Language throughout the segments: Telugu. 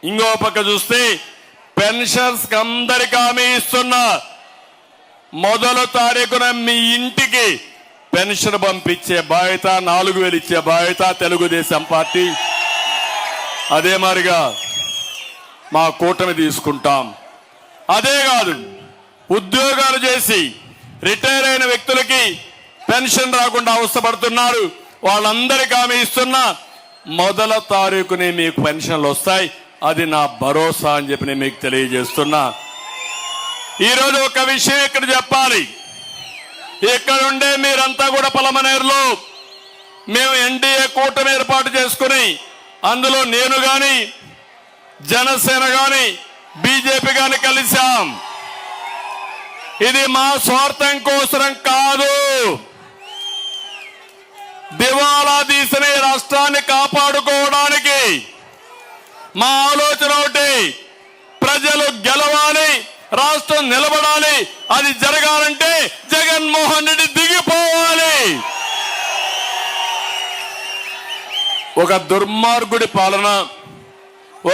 ఇంకో పక్క చూస్తే పెన్షన్స్ అందరికీ హామీ ఇస్తున్నా. మొదటి తారీఖున మీ ఇంటికి పెన్షన్ పంపించే బాధ్యత, 4000 ఇచ్చే బాధ్యత తెలుగుదేశం పార్టీ. అదే మాదిరిగా మా కూటమి తీసుకుంటాం. అదే కాదు, ఉద్యోగాలు చేసి రిటైర్ అయిన వ్యక్తులకి పెన్షన్ రాకుండా అవస్థపడుతున్నారు. వాళ్ళందరికీ హామీ ఇస్తున్నా, మొదటి తారీఖునే మీకు పెన్షన్లు వస్తాయి. అది నా భరోసా అని చెప్పి నేను మీకు తెలియజేస్తున్నా. ఈరోజు ఒక విషయం ఇక్కడ చెప్పాలి. ఇక్కడ ఉండే మీరంతా కూడా పలమనేరులో మేము ఎన్డీఏ కూటమి ఏర్పాటు చేసుకుని, అందులో నేను గాని జనసేన గాని బీజేపీ గాని కలిశాం. ఇది మా స్వార్థం కోసం కాదు. దివాలా తీసిన రాష్ట్రాన్ని కాపాడుకోవడానికి మా ఆలోచన ఒకటి, ప్రజలు గెలవాలి, రాష్ట్రం నిలబడాలి. అది జరగాలంటే జగన్మోహన్ రెడ్డి దిగిపోవాలి. ఒక దుర్మార్గుడి పాలన,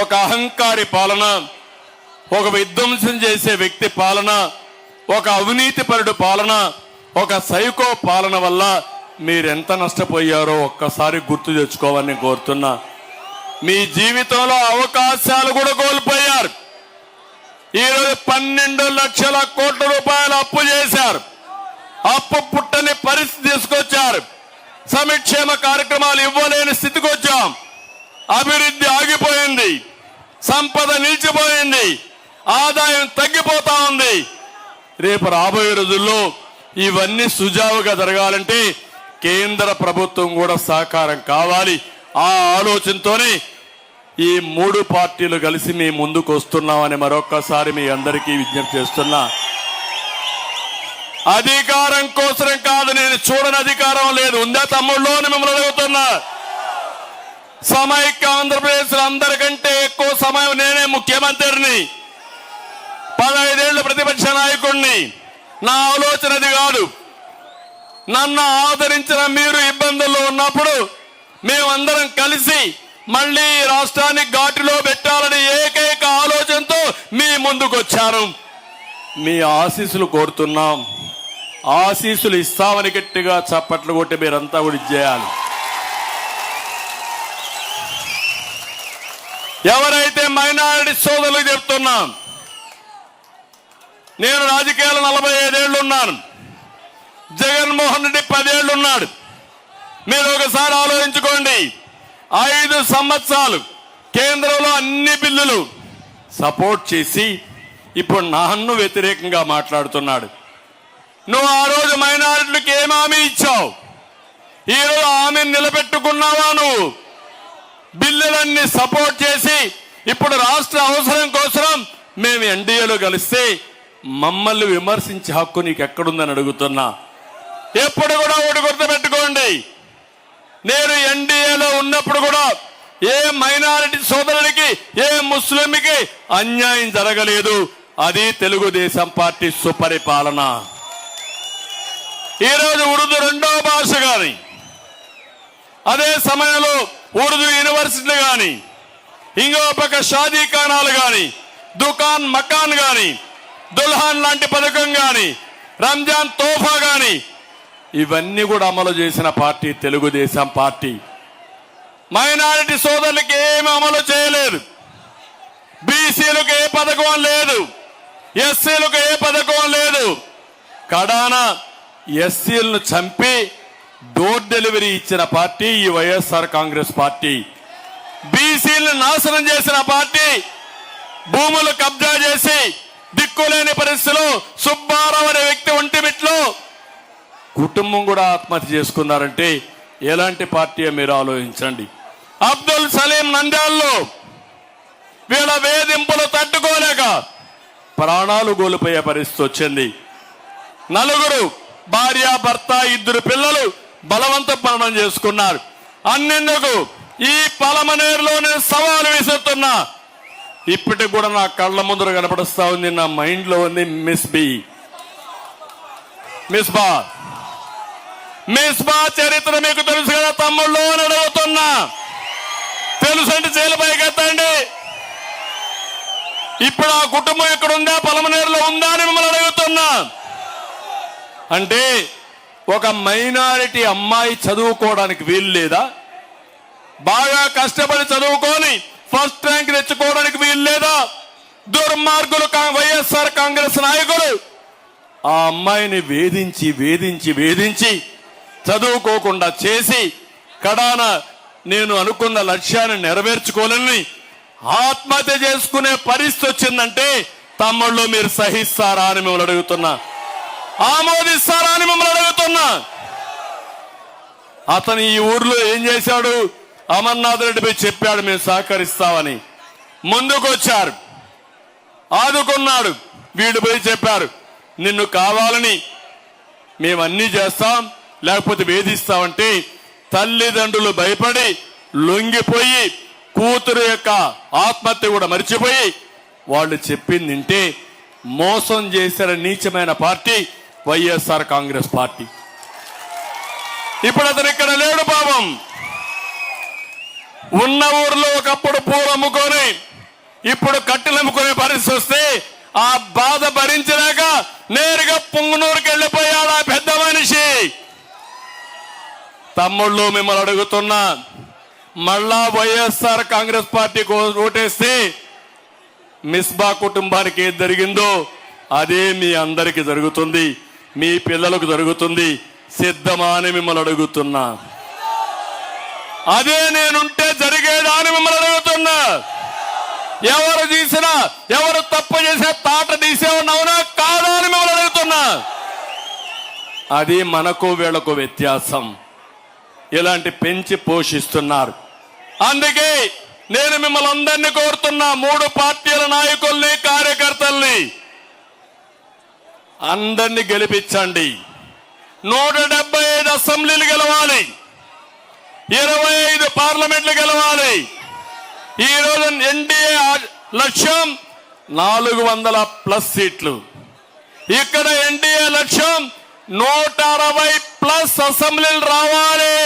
ఒక అహంకారి పాలన, ఒక విధ్వంసం చేసే వ్యక్తి పాలన, ఒక అవినీతిపరుడు పాలన, ఒక సైకో పాలన వల్ల మీరెంత నష్టపోయారో ఒక్కసారి గుర్తు తెచ్చుకోవాలని కోరుతున్నా. మీ జీవితంలో అవకాశాలు కూడా కోల్పోయారు. ఈరోజు 12 లక్షల కోట్ల రూపాయలు అప్పు చేశారు. అప్పు పుట్టని పరిస్థితి తీసుకొచ్చారు. సంక్షేమ కార్యక్రమాలు ఇవ్వలేని స్థితికి వచ్చాం. అభివృద్ధి ఆగిపోయింది, సంపద నిలిచిపోయింది, ఆదాయం తగ్గిపోతా ఉంది. రేపు రాబోయే రోజుల్లో ఇవన్నీ సుజావుగా జరగాలంటే కేంద్ర ప్రభుత్వం కూడా సహకారం కావాలి. ఆ ఆలోచనతోనే ఈ 3 పార్టీలు కలిసి మీ ముందుకు వస్తున్నామని మరొక్కసారి మీ అందరికీ విజ్ఞప్తి చేస్తున్నా. అధికారం కోసం కాదు, నేను చూడని అధికారం లేదు. ఉందా తమ్ముళ్ళు అని మిమ్మల్ని అడుగుతున్నా. సమైక్య ఆంధ్రప్రదేశ్ అందరికంటే ఎక్కువ సమయం నేనే ముఖ్యమంత్రిని, 15 ఏళ్ల ప్రతిపక్ష నాయకుడిని. నా ఆలోచన అది కాదు. నన్ను ఆదరించిన మీరు ఇబ్బందుల్లో ఉన్నప్పుడు మేమందరం కలిసి మళ్లీ రాష్ట్రాన్ని ఘాటులో పెట్టాలని ఏకైక ఆలోచనతో మీ ముందుకు వచ్చాను. మీ ఆశీస్సులు కోరుతున్నాం. ఆశీస్సులు ఇస్తామని గట్టిగా చప్పట్లు కొట్టి మీరంతా కూడా ఇచ్చేయాలి. ఎవరైతే మైనారిటీ సోదరులకు చెప్తున్నాం, నేను రాజకీయాలు 45 ఏళ్లు ఉన్నాను, జగన్మోహన్ రెడ్డి 10 ఏళ్లు ఉన్నాడు. మీరు ఒకసారి ఆలోచించుకోండి. 5 సంవత్సరాలు కేంద్రంలో అన్ని బిల్లులు సపోర్ట్ చేసి ఇప్పుడు నన్ను వ్యతిరేకంగా మాట్లాడుతున్నాడు. నువ్వు ఆ రోజు మైనారిటీలకు ఏం హామీ ఇచ్చావు? ఈరోజు హామీని నిలబెట్టుకున్నావా? నువ్వు బిల్లులన్నీ సపోర్ట్ చేసి ఇప్పుడు రాష్ట్ర అవసరం కోసం మేము ఎన్డీఏలో కలిస్తే మమ్మల్ని విమర్శించే హక్కు నీకు ఎక్కడుందని అడుగుతున్నా. ఎప్పుడు కూడా ఒకటి గుర్తుపెట్టుకోండి, నేను ఎన్డీఏలో ఉన్నప్పుడు కూడా ఏ మైనారిటీ సోదరుడికి, ఏ ముస్లింకి అన్యాయం జరగలేదు. అది తెలుగుదేశం పార్టీ సుపరిపాలన. ఈరోజు ఉర్దూ 2వ భాష గాని, అదే సమయంలో ఉర్దూ యూనివర్సిటీ గాని, ఇంకో పక్క షాదీ ఖానాలు గాని, దుకాన్ మకాన్ గాని, దుల్హాన్ లాంటి పథకం గాని, రంజాన్ తోఫా గాని, ఇవన్నీ కూడా అమలు చేసిన పార్టీ తెలుగుదేశం పార్టీ. మైనారిటీ సోదరులకు ఏమి అమలు చేయలేదు. బీసీలకు ఏ పథకం లేదు, ఎస్సీలకు ఏ పథకం లేదు. కడాన ఎస్సీలను చంపి డోర్ డెలివరీ ఇచ్చిన పార్టీ ఈ వైఎస్ఆర్ కాంగ్రెస్ పార్టీ. బీసీలను నాశనం చేసిన పార్టీ. భూములు కబ్జా చేసి దిక్కులేని పరిస్థితిలో సుబ్బారావు అనే వ్యక్తి ఒంటిమిట్లో కుటుంబం కూడా ఆత్మహత్య చేసుకున్నారంటే ఎలాంటి పార్టీ మీరు ఆలోచించండి. అబ్దుల్ సలీం నంద్యాలలో వీళ్ళ వేధింపులు తట్టుకోలేక ప్రాణాలు కోల్పోయే పరిస్థితి వచ్చింది. 4 భార్య భర్త 2 పిల్లలు బలవంత మరణం చేసుకున్నారు. అన్నెందుకు ఈ పలమనేరులో నేను సవాలు విసురుతున్నా. ఇప్పటికి కూడా నా కళ్ళ ముందర కనపడుస్తా ఉంది, నా మైండ్ లో ఉంది. మిస్బా చరిత్ర మీకు తెలుసు కదా తమ్ముళ్ళు అని అడుగుతున్నా. తెలుసంటే చేలపైకి ఎత్తండి. ఇప్పుడు ఆ కుటుంబం ఇక్కడ ఉందా, పలమనేరులో ఉందా అని మిమ్మల్ని అడుగుతున్నా. అంటే ఒక మైనారిటీ అమ్మాయి చదువుకోవడానికి వీలు లేదా? బాగా కష్టపడి చదువుకొని ఫస్ట్ ర్యాంక్ తెచ్చుకోవడానికి వీలు లేదా? దుర్మార్గులు వైఎస్ఆర్ కాంగ్రెస్ నాయకులు ఆ అమ్మాయిని వేధించి వేధించి వేధించి చదువుకోకుండా చేసి కడాన నేను అనుకున్న లక్ష్యాన్ని నెరవేర్చుకోలేని ఆత్మహత్య చేసుకునే పరిస్థితి వచ్చిందంటే తమ్ముళ్ళు మీరు సహిస్తారా అని మిమ్మల్ని అడుగుతున్నా, ఆమోదిస్తారా అని మిమ్మల్ని అడుగుతున్నా. అతను ఈ ఊర్లో ఏం చేశాడు? అమర్నాథ్ రెడ్డిపై చెప్పాడు మేము సహకరిస్తామని, ముందుకు వచ్చారు, ఆదుకున్నాడు. వీడు పోయి చెప్పారు నిన్ను కావాలని మేమన్నీ చేస్తాం లేకపోతే వేధిస్తామంటే తల్లిదండ్రులు భయపడి లొంగిపోయి కూతురు యొక్క ఆత్మహత్య కూడా మర్చిపోయి వాళ్ళు చెప్పింది వింటే మోసం చేసిన నీచమైన పార్టీ వైఎస్ఆర్ కాంగ్రెస్ పార్టీ. ఇప్పుడు అతను ఇక్కడ లేడు పాపం. ఉన్న ఊర్లో ఒకప్పుడు పూలు అమ్ముకొని ఇప్పుడు కట్టెలు అమ్ముకునే పరిస్థితి వస్తే ఆ బాధ భరించలేక నేరుగా పుంగనూరుకి వెళ్ళిపోయాడు ఆ పెద్ద మనిషి. తమ్ముళ్ళు మిమ్మల్ని అడుగుతున్నా, మళ్ళా వైఎస్ఆర్ కాంగ్రెస్ పార్టీకి ఓటేస్తే మిస్బా కుటుంబానికి ఏది జరిగిందో అదే మీ అందరికి జరుగుతుంది, మీ పిల్లలకు జరుగుతుంది. సిద్ధమా అని మిమ్మల్ని అడుగుతున్నా. అదే నేనుంటే జరిగేదా అని మిమ్మల్ని అడుగుతున్నా. ఎవరు తీసినా ఎవరు తప్పు చేసే తాట తీసేవాడిని అవునా కాదా అని మిమ్మల్ని అడుగుతున్నా. అది మనకు వీళ్లకు వ్యత్యాసం. ఇలాంటి పెంచి పోషిస్తున్నారు. అందుకే నేను మిమ్మల్ని అందరినీ కోరుతున్నా, 3 పార్టీల నాయకుల్ని కార్యకర్తల్ని అందరినీ గెలిపించండి. 175 అసెంబ్లీలు గెలవాలి, 25 పార్లమెంట్లు గెలవాలి. ఈ రోజు ఎన్డీఏ లక్ష్యం 400+ సీట్లు. ఇక్కడ ఎన్డీఏ లక్ష్యం 160+ అసెంబ్లీలు రావాలి.